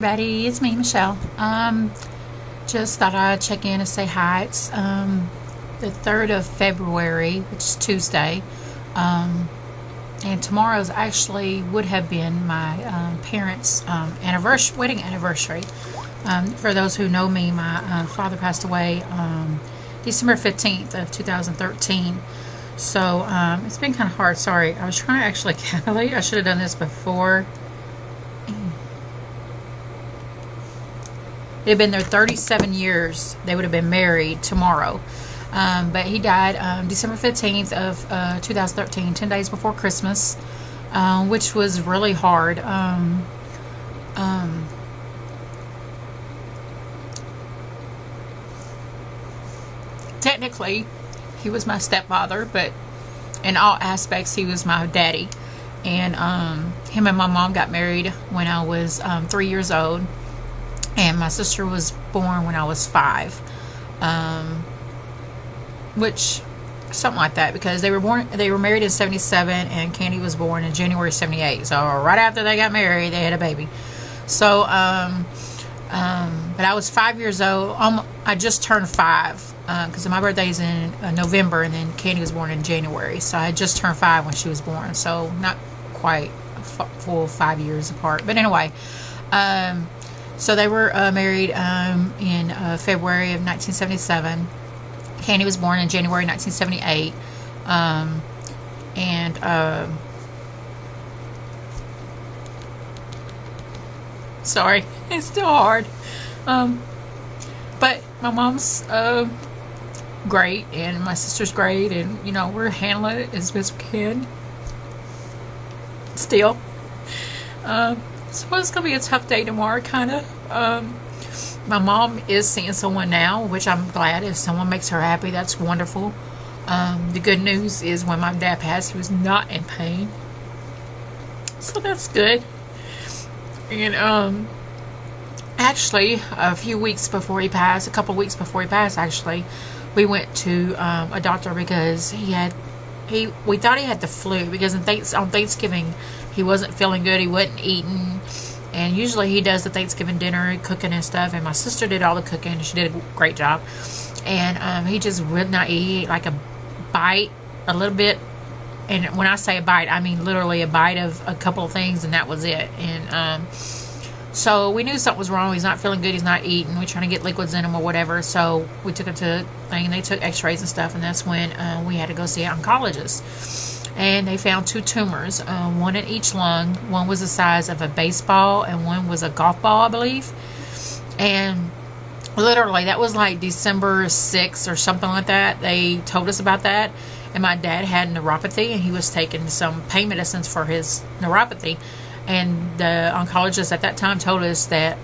Everybody, it's me, Michelle. Just thought I'd check in and say hi. It's the 3rd of February, which is Tuesday, and tomorrow's actually would have been my parents' wedding anniversary. For those who know me, my father passed away December 15th of 2013. So it's been kind of hard. Sorry, I was trying to actually calculate. I should have done this before. It had been their 37 years. They would have been married tomorrow. But he died December 15th of 2013, 10 days before Christmas, which was really hard. Technically, he was my stepfather, but in all aspects, he was my daddy. And him and my mom got married when I was 3 years old. And my sister was born when I was 5, which something like that, because they were married in 77, and Candy was born in January 78. So right after they got married, they had a baby. So, but I was 5 years old. I just turned 5 because my birthday's in November, and then Candy was born in January. So I just turned 5 when she was born. So not quite a full 5 years apart. But anyway. So they were married in February of 1977. Candy was born in January 1978. Sorry, it's still hard. But my mom's great, and my sister's great, and we're handling it as best we can. Still. So it's going to be a tough day tomorrow, kind of. My mom is seeing someone now, which I'm glad. If someone makes her happy, that's wonderful. The good news is when my dad passed, he was not in pain. So that's good. And actually, a couple weeks before he passed, actually, we went to a doctor because we thought he had the flu, because on Thanksgiving, he wasn't feeling good. He wasn't eating. And usually he does the Thanksgiving dinner, cooking and stuff. And my sister did all the cooking. She did a great job. And he just would not eat. He ate like a bite, a little bit. And when I say a bite, I mean literally a bite of a couple of things. And that was it. And so we knew something was wrong. He's not feeling good. He's not eating. We're trying to get liquids in him or whatever. So we took him to the thing. And they took x-rays and stuff. And that's when we had to go see an oncologist. And they found 2 tumors, one in each lung. One was the size of a baseball, and one was a golf ball, I believe. And literally, that was like December 6th or something like that. They told us about that. And my dad had neuropathy, and he was taking some pain medicines for his neuropathy. And the oncologist at that time told us that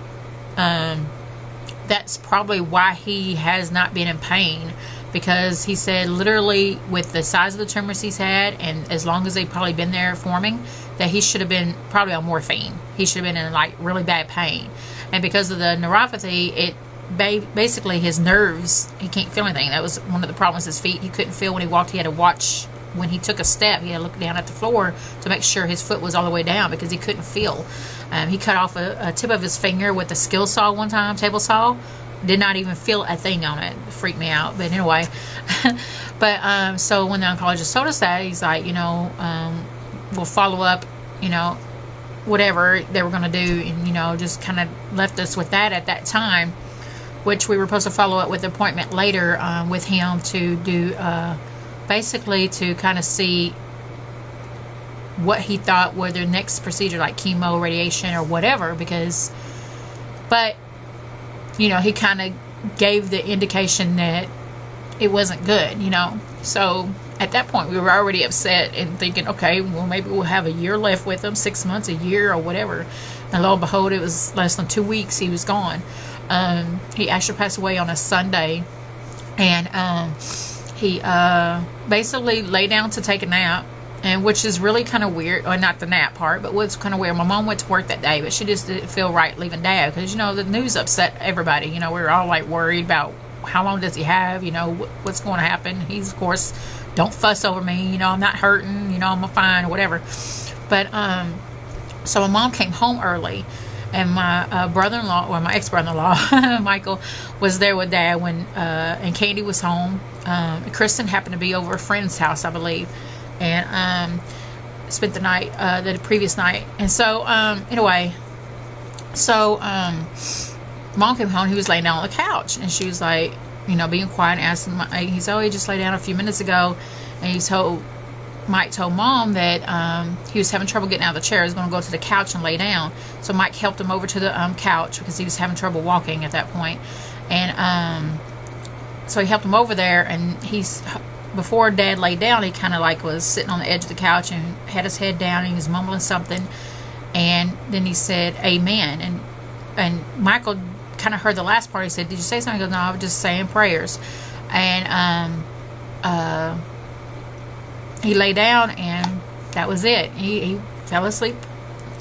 that's probably why he has not been in pain. Because he said literally with the size of the tumors he's had, and as long as they've probably been there forming, that he should have been probably on morphine. He should have been in like really bad pain. And because of the neuropathy, it basically his nerves, he can't feel anything. That was one of the problems. His feet, he couldn't feel when he walked. He had to watch when he took a step. He had to look down at the floor to make sure his foot was all the way down, because he couldn't feel. He cut off a tip of his finger with a skill saw one time, table saw. Did not even feel a thing on it. Freaked me out. But anyway. But so when the oncologist told us that, he's like, we'll follow up, whatever they were going to do. And, just kind of left us with that at that time. Which we were supposed to follow up with an appointment later with him to do, basically to kind of see what he thought were the next procedure, like chemo, radiation, or whatever. But he kind of gave the indication that it wasn't good, So at that point, we were already upset and thinking, okay, well, maybe we'll have a year left with him, 6 months, a year, or whatever. And lo and behold, it was less than 2 weeks he was gone. He actually passed away on a Sunday. And he basically lay down to take a nap. And which is really kind of weird, or not the nap part, but what's kind of weird. My mom went to work that day, but she just didn't feel right leaving Dad, because the news upset everybody. We were all like worried about how long does he have, what's going to happen. He's, of course, don't fuss over me, I'm not hurting, I'm fine or whatever. But so my mom came home early, And my brother-in-law, or my ex-brother-in-law, Michael, was there with Dad when, and Candy was home. Kristen happened to be over a friend's house, I believe, and spent the night, the previous night. And so, anyway, so Mom came home. He was laying down on the couch, and she was like, you know, being quiet, and asking. He said, "Oh, he just lay down a few minutes ago," and Mike told Mom that he was having trouble getting out of the chair. He was going to go to the couch and lay down. So Mike helped him over to the couch because he was having trouble walking at that point. And so he helped him over there. And before Dad laid down, he kind of like was sitting on the edge of the couch and had his head down. And he was mumbling something. And then he said, "Amen." And Michael kind of heard the last part. He said, "Did you say something?" He goes, "No, I was just saying prayers." And he lay down, and that was it. He fell asleep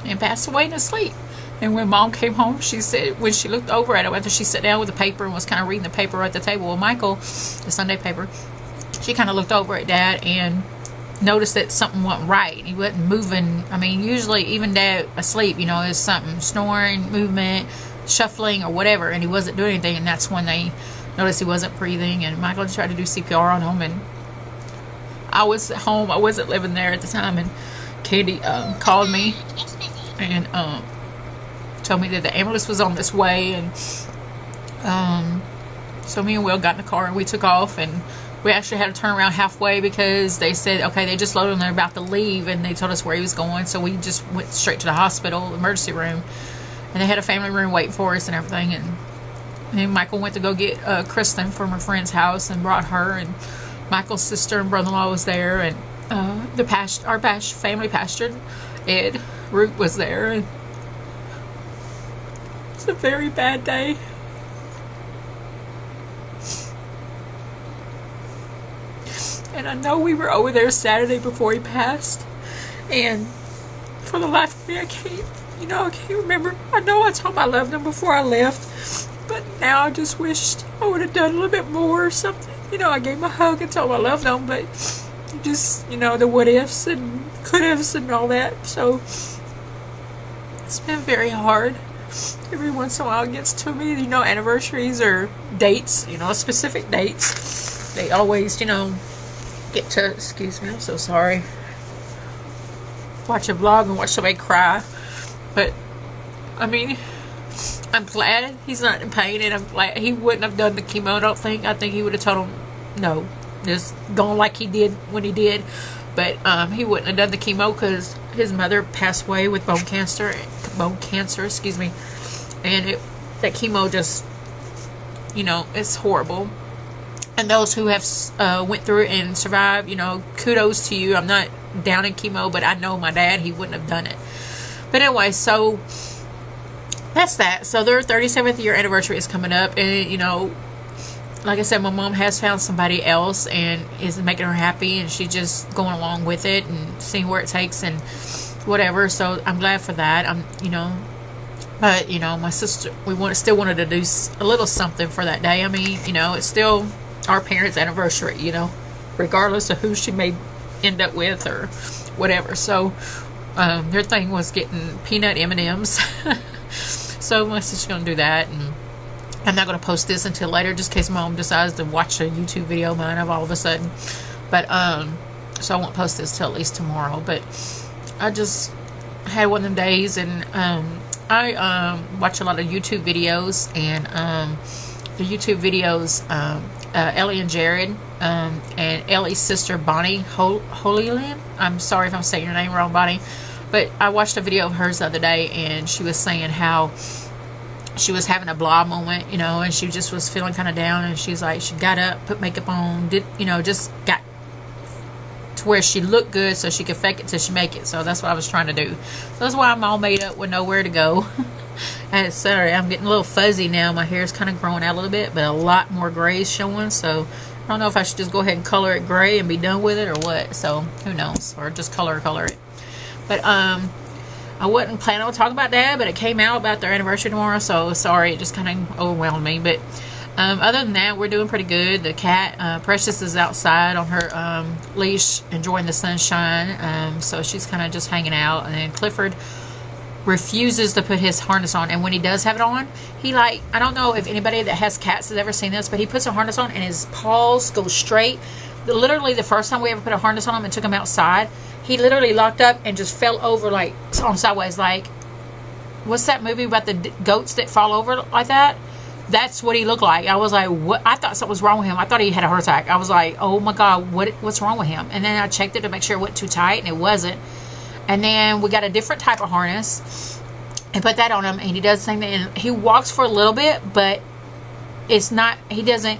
and passed away in his sleep. And when Mom came home, she said, when she looked over at him after she sat down with the paper and was kind of reading the paper at the table with Michael, the Sunday paper, she kind of looked over at Dad and noticed that something wasn't right. He wasn't moving. I mean, usually even Dad asleep, you know, there's something, snoring, movement, shuffling, or whatever, and he wasn't doing anything. And that's when they noticed he wasn't breathing, and Michael tried to do CPR on him. And I was at home. I wasn't living there at the time, and Candy called me and told me that the ambulance was on this way. And so me and Will got in the car and we took off, and we actually had to turn around halfway because they said, okay, they just loaded him, they're about to leave, and they told us where he was going. So we just went straight to the hospital emergency room, and they had a family room waiting for us and everything. And then Michael went to go get Kristen from her friend's house and brought her, and Michael's sister and brother-in-law was there, and our family pastor, Ed Root, was there. And it's a very bad day. And I know we were over there Saturday before he passed, and for the life of me, I can't remember. I know I told him I loved him before I left, but now I just wished I would have done a little bit more or something. You know, I gave him a hug and told him I loved him, but just, you know, the what ifs and could haves and all that. So it's been very hard. Every once in a while it gets to me, you know, anniversaries or dates, you know, specific dates. They always, you know, get to, excuse me, I'm so sorry. Watch a vlog and watch somebody cry. But, I mean, I'm glad he's not in pain, and I'm glad he wouldn't have done the chemo, I don't think. I think he would have told him no, just going like he did when he did. But he wouldn't have done the chemo because his mother passed away with bone cancer, excuse me. And that chemo just, you know, it's horrible. And those who have went through it and survived, you know, kudos to you. I'm not down in chemo, but I know my dad, he wouldn't have done it. But anyway, so that's that. So their 37th year anniversary is coming up, and, you know, like I said, my mom has found somebody else and is making her happy, and she's just going along with it and seeing where it takes and whatever. So I'm glad for that. You know, but, you know, my sister, still wanted to do a little something for that day. I mean, you know, it's still our parents' anniversary, you know, regardless of who she may end up with or whatever. So their thing was getting peanut M&Ms. So my sister's going to do that, and I'm not going to post this until later, just in case Mom decides to watch a YouTube video of mine of all of a sudden. But so I won't post this till at least tomorrow. But I just had one of them days, and I watch a lot of YouTube videos, and the YouTube videos, Ellie and Jared, and Ellie's sister Bonnie Holyland. I'm sorry if I'm saying your name wrong, Bonnie, but I watched a video of hers the other day, and she was saying how she was having a blah moment, you know, and she just was feeling kind of down, and she's like, she got up, put makeup on, just got to where she looked good so she could fake it till she make it. So that's what I was trying to do. So that's why I'm all made up with nowhere to go. And sorry, I'm getting a little fuzzy now. My hair's kind of growing out a little bit, but a lot more gray is showing. So I don't know if I should just go ahead and color it gray and be done with it or what. So who knows? Or just color it. But I wasn't planning on talking about that, but it came out about their anniversary tomorrow. So sorry, it just kind of overwhelmed me. But other than that, we're doing pretty good. The cat, Precious, is outside on her leash enjoying the sunshine. So she's kind of just hanging out. And then Clifford refuses to put his harness on. And when he does have it on, he like, I don't know if anybody that has cats has ever seen this, but he puts a harness on and his paws go straight. Literally the first time we ever put a harness on him and took him outside, he literally locked up and just fell over like on sideways. Like, what's that movie about the goats that fall over like that? That's what he looked like. I was like, what? I thought something was wrong with him. I thought he had a heart attack. I was like, oh my God, what's wrong with him? And then I checked it to make sure it wasn't too tight, and it wasn't. And then we got a different type of harness and put that on him, and he does the same thing. And he walks for a little bit, but it's not, he doesn't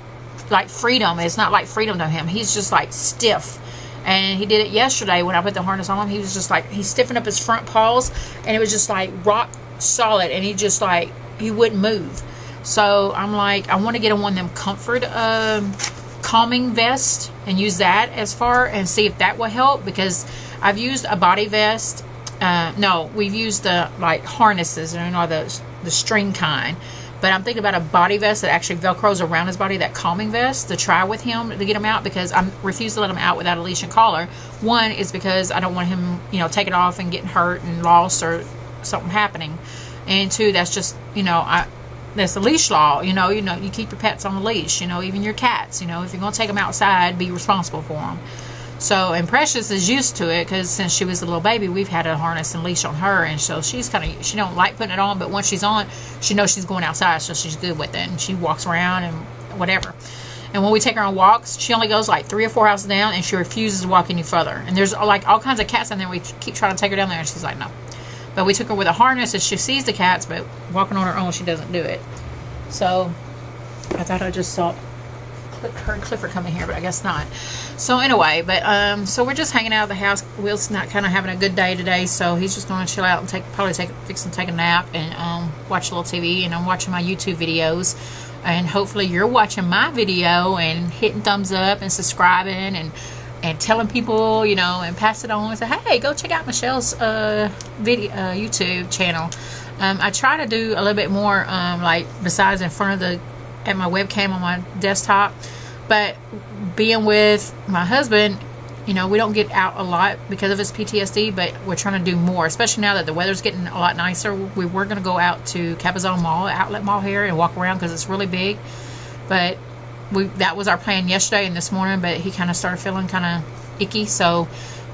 like freedom. It's not like freedom to him. He's just like stiff. And he did it yesterday when I put the harness on him. He was just like, he stiffened up his front paws, and it was just like rock solid, and he just like, he wouldn't move. So I'm like, I want to get him one of them comfort calming vest and use that as far and see if that will help, because I've used a body vest. No, we've used the like harnesses, you know, the string kind. But I'm thinking about a body vest that actually velcros around his body, that calming vest, to try with him to get him out, because I refuse to let him out without a leash and collar. One is because I don't want him, you know, taking off and getting hurt and lost or something happening. And two, that's just, you know, that's the leash law. You know, you keep your pets on the leash, you know, even your cats. You know, if you're going to take them outside, be responsible for them. So, and Precious is used to it, because since she was a little baby, we've had a harness and leash on her, and so she's kind of, she don't like putting it on, but once she's on, she knows she's going outside, so she's good with it, and she walks around and whatever. And when we take her on walks, she only goes like 3 or 4 houses down, and she refuses to walk any further. And there's like all kinds of cats in there. We keep trying to take her down there, and she's like, no. But we took her with a harness, and she sees the cats, but walking on her own, she doesn't do it. So, I thought I just saw heard Clifford coming here, but I guess not. So anyway, but so we're just hanging out at the house. Will's not kind of having a good day today, so he's just going to chill out and take a nap and watch a little TV. And I'm watching my YouTube videos, and hopefully you're watching my video and hitting thumbs up and subscribing and telling people, you know, and pass it on and say, hey, go check out Michelle's YouTube channel. I try to do a little bit more like besides in front of at my webcam on my desktop, but being with my husband, you know, we don't get out a lot because of his PTSD, but we're trying to do more, especially now that the weather's getting a lot nicer. We were going to go out to Cabazon Mall, Outlet Mall here, and walk around because it's really big, but that was our plan yesterday and this morning, but he kind of started feeling kind of icky, so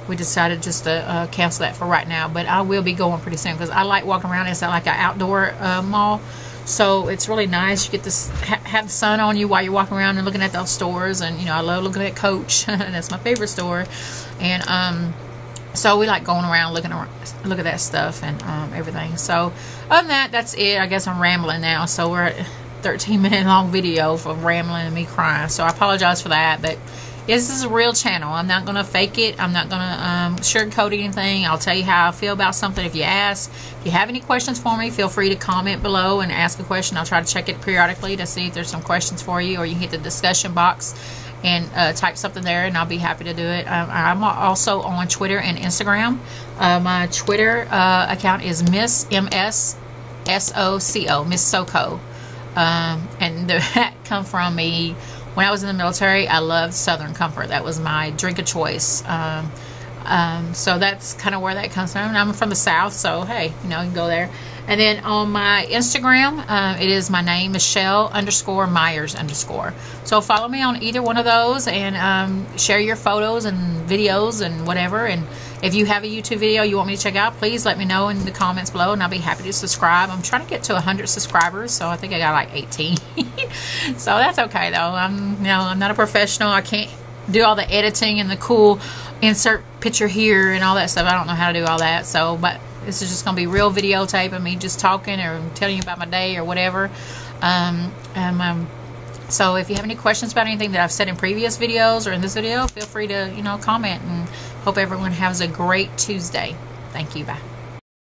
we decided just to cancel that for right now. But I will be going pretty soon, because I like walking around. It's like an outdoor mall, so it's really nice. You get to have the sun on you while you're walking around and looking at those stores. And, you know, I love looking at Coach. That's my favorite store. And so we like going around look at that stuff and everything. So other than that, that's it. I guess I'm rambling now. So we're at 13-minute long video for rambling and me crying. So I apologize for that, but this is a real channel. I'm not going to fake it. I'm not going to sugarcoat anything. I'll tell you how I feel about something if you ask. If you have any questions for me, feel free to comment below and ask a question. I'll try to check it periodically to see if there's some questions for you, or you can hit the discussion box and type something there, and I'll be happy to do it. I'm also on Twitter and Instagram. My Twitter account is Miss MSSOCO, Miss Soco. And that come from me. When I was in the military, I loved Southern Comfort. That was my drink of choice. So that's kind of where that comes from. And I'm from the South, so hey, you know, you can go there. And then on my Instagram, it is my name, Michelle_Myers_. So follow me on either one of those, and share your photos and videos and whatever. And if you have a YouTube video you want me to check out, please let me know in the comments below, and I'll be happy to subscribe. I'm trying to get to 100 subscribers, so I think I got like 18. So that's okay though. I'm not a professional. I can't do all the editing and the cool insert picture here and all that stuff. I don't know how to do all that. So, but this is just gonna be real videotape of me just talking or telling you about my day or whatever. So if you have any questions about anything that I've said in previous videos or in this video, feel free to, you know, comment, and hope everyone has a great Tuesday. Thank you. Bye.